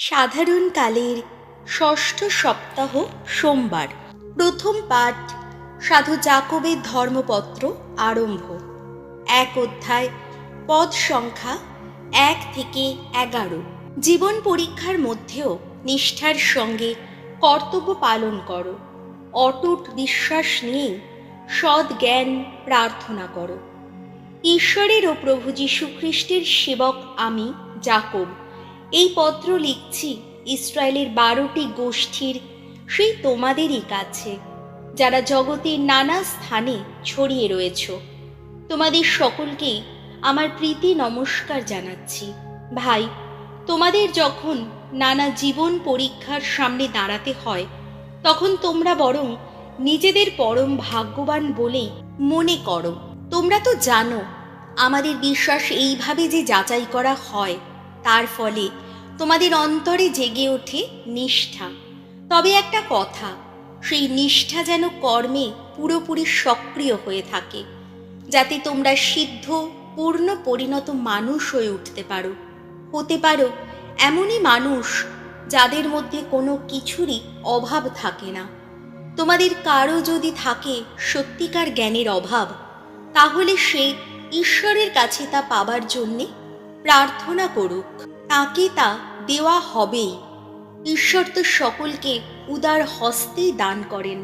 সাধারণ কালের ষষ্ঠ সপ্তাহ সোমবার। প্রথম পাঠ সাধু জাকবের ধর্মপত্র আরম্ভ। 1 অধ্যায়, পদ সংখ্যা 1 থেকে 11। জীবন পরীক্ষার মধ্যেও নিষ্ঠার সঙ্গে কর্তব্য পালন করো। অটুট বিশ্বাস নিয়ে সৎ জ্ঞান প্রার্থনা করো। ঈশ্বরের ও প্রভু যীশু খ্রিস্টের সেবক আমি জাকব এই পত্র লিখছি ইসরায়েলের 12টি গোষ্ঠীর সেই তোমাদেরই কাছে, যারা জগতের নানা স্থানে ছড়িয়ে রয়েছ। তোমাদের সকলকেই আমার প্রীতি নমস্কার জানাচ্ছি। ভাই, তোমাদের যখন নানা জীবন পরীক্ষার সামনে দাঁড়াতে হয়, তখন তোমরা বরং নিজেদের পরম ভাগ্যবান বলেই মনে করো। তোমরা তো জানো আমাদের বিশ্বাস এইভাবে যে যাচাই করা হয়, তার ফলে তোমাদের অন্তরে জেগে ওঠে নিষ্ঠা। তবে একটা কথা, সেই নিষ্ঠা যেন কর্মে পুরোপুরি সক্রিয় হয়ে থাকে, যাতে তোমরা সিদ্ধ পূর্ণ পরিণত মানুষ হয়ে উঠতে পারো। হতে পারো এমনই মানুষ যাদের মধ্যে কোনো কিছুরই অভাব থাকে না। তোমাদের কারো যদি থাকে সত্যিকার জ্ঞানের অভাব, তাহলে সে ঈশ্বরের কাছে তা পাবার জন্যে প্রার্থনা করুক। তাকে তা দেওয়া হবেই। ঈশ্বর তো সকলকে উদার হস্তেই দান করেন,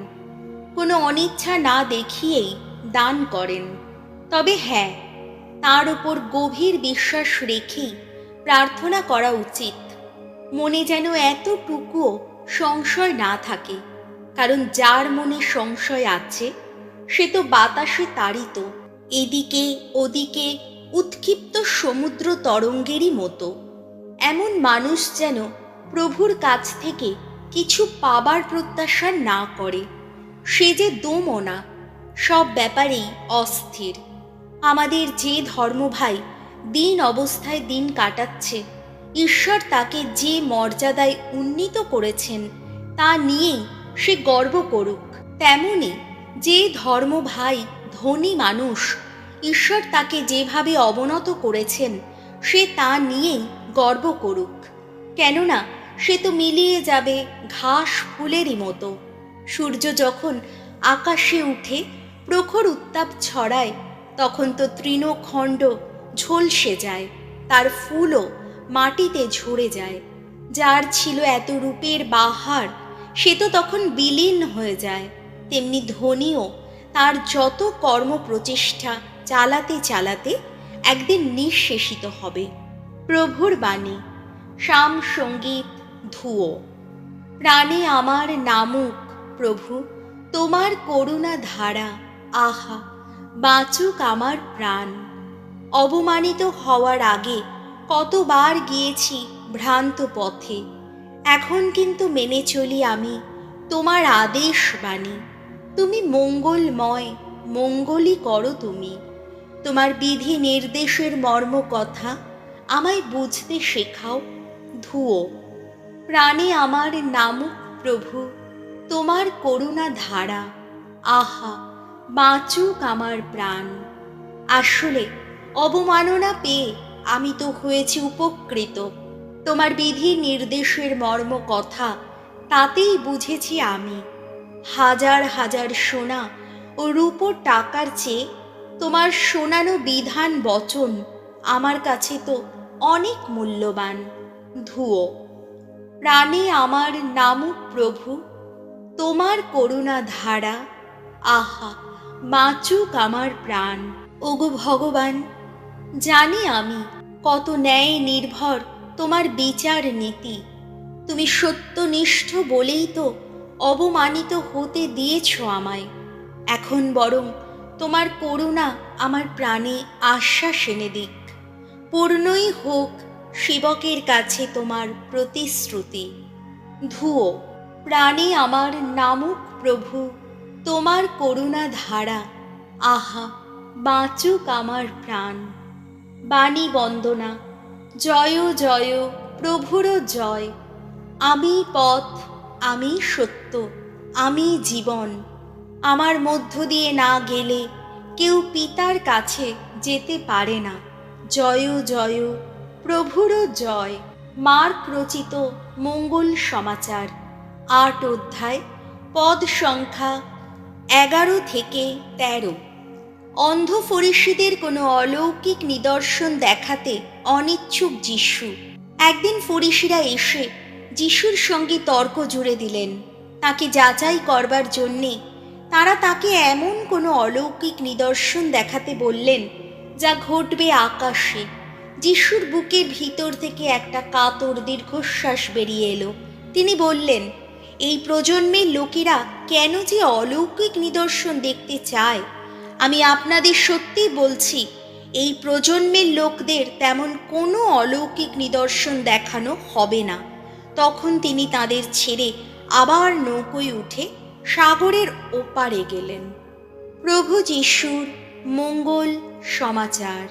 কোনো অনিচ্ছা না দেখিয়েই দান করেন। তবে হ্যাঁ, তার উপর গভীর বিশ্বাস রেখেই প্রার্থনা করা উচিত। মনে যেন এতটুকুও সংশয় না থাকে, কারণ যার মনে সংশয় আছে সে তো বাতাসে তাড়িত, এদিকে ওদিকে উৎক্ষিপ্ত সমুদ্র তরঙ্গেরই মতো। এমন মানুষ যেন প্রভুর কাছ থেকে কিছু পাবার প্রত্যাশা না করে। সে যে দোমনা, সব ব্যাপারেই অস্থির। আমাদের যে ধর্মভাই দিন অবস্থায় দিন কাটাচ্ছে, ঈশ্বর তাকে যে মর্যাদায় উন্নীত করেছেন তা নিয়েই সে গর্ব করুক। তেমনি যে ধর্মভাই ধনী মানুষ, ঈশ্বর তাকে যেভাবে অবনত করেছেন সে তা নিয়েই গর্ব করুক। কেননা সে তো মিলিয়ে যাবে ঘাস ফুলেরই মতো। সূর্য যখন আকাশে উঠে প্রখর উত্তাপ ছড়ায়, তখন তো তৃণখণ্ড ঝলসে যায়, তার ফুলও মাটিতে ঝরে যায়। যার ছিল এত রূপের বাহার, সে তো তখন বিলীন হয়ে যায়। তেমনি ধনীও তার যত কর্ম প্রচেষ্টা চালাতে চালাতে একদিন নিঃশেষিত হবে। প্রভুর বাণী। শাম সঙ্গীত ধুয়ো। প্রাণে আমার নামুক প্রভু তোমার করুণা ধারা, আহা বাঁচুক আমার প্রাণ। অবমানিত হওয়ার আগে কতবার গিয়েছি ভ্রান্ত পথে, এখন কিন্তু মেনে চলি আমি তোমার আদেশ বাণী। তুমি মঙ্গলময়, মঙ্গলই করো তুমি। তোমার বিধি নির্দেশের মর্ম কথা আমায় বুঝতে শেখাও। ধুয়ো। প্রাণে আমার নামুক প্রভু তোমার করুণা ধারা, আহা বাঁচুক আমার প্রাণ। আসলে অবমাননা পেয়ে আমি তো হয়েছি উপকৃত। তোমার বিধি নির্দেশের মর্ম কথা তাতেই বুঝেছি আমি। হাজার হাজার সোনা ও রূপোর টাকার চেয়ে তোমার শোনানো বিধান বচন আমার কাছে তো অনেক মূল্যবান। ধুয়ো। প্রাণে আমার নামুক প্রভু তোমার করুণা ধারা, আহা বাঁচুক আমার প্রাণ। ওগো ভগবান, জানি আমি কত ন্যায় নির্ভর তোমার বিচার নীতি। তুমি সত্যনিষ্ঠ বলেই তো অবমানিত হতে দিয়েছ আমায়। এখন বরং তোমার করুণা আমার প্রাণে আশ্বাস এনে দিক। পূর্ণই হোক সেবকের কাছে তোমার প্রতিশ্রুতি। ধুয়ো। প্রাণে আমার নামুক প্রভু তোমার করুণা ধারা, আহা বাঁচুক আমার প্রাণ। বাণী বন্দনা। জয় জয় প্রভুর জয়। আমি পথ, আমি সত্য, আমি জীবন। আমার মধ্য দিয়ে না গেলে কেউ পিতার কাছে যেতে পারে না। জয় জয় প্রভুর জয়। মার্ক রচিত মঙ্গল সমাচার 8 অধ্যায় পদ সংখ্যা 11 থেকে 13। অন্ধ ফরিসিদের কোনো অলৌকিক নিদর্শন দেখাতে অনিচ্ছুক যিশু। একদিন ফরিসিরা এসে যিশুর সঙ্গে তর্ক জুড়ে দিলেন। তাকে যাচাই করবার জন্যে তারা তাকে এমন কোনো অলৌকিক নিদর্শন দেখাতে বললেন যা ঘটবে আকাশে। যিশুর বুকের ভিতর থেকে একটা কাতর দীর্ঘশ্বাস বেরিয়ে এলো। তিনি বললেন, এই প্রজন্মের লোকেরা কেন যে অলৌকিক নিদর্শন দেখতে চায়, আমি আপনাদের সত্যি বলছি, এই প্রজন্মের লোকদের তেমন কোনো অলৌকিক নিদর্শন দেখানো হবে না। তখন তিনি তাদের ছেড়ে আবার নৌকোয় উঠে সাগরের ওপারে গেলেন। প্রভু যিশুর মঙ্গল সমাচার।